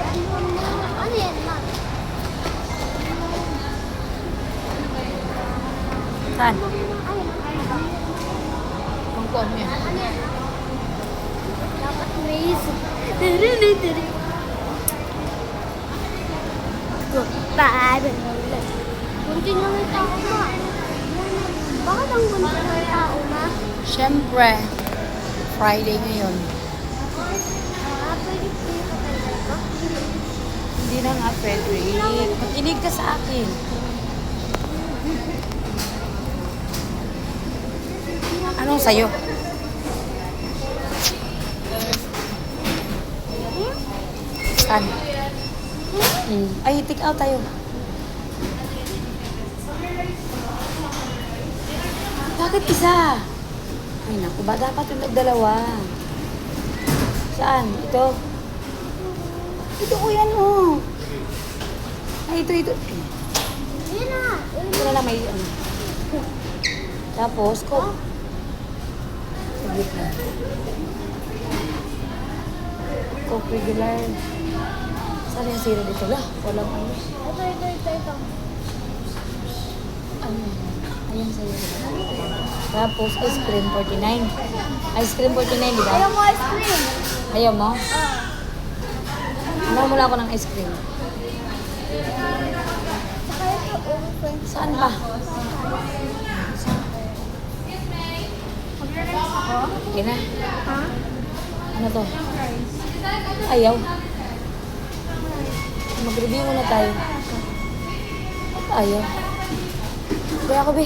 Ano yan, ma? Saan? Ayun. Ang kuwan mo yan. Ano yan, ma? Dapat may isip. Tiri. Goodbye. Kunti lang yung tao, ma. Bakit ang kunti lang yung tao, ma? Siyempre, Friday ngayon. Pwede po yung talaga. Hindi na nga, Frederick. Makinig ka sa akin. Anong sa'yo? Saan? Ay, take out tayo. Bakit isa? Ay, naku ba? Dapat yung nagdalawa. Saan? Ito? Ito ko yan, oh. Ay, ito. Yan na. Ito na lang may ano. Tapos, ko. Saglit na. Coke regular. Saan yung zero dito? Lah, walang ano. Ito. Ano? Ayan sa'yo. Tapos, ice cream 49. Ice cream 49, di ba? Ayaw mo ice cream? Ayaw mo? Ano mula ako ng ice cream? Saka ito, open. Saan ba? Mag-rice ako? Okay na. Ha? Ano to? Rice. Ayaw. Mag-review muna tayo. Ayaw. Kaya ako, be.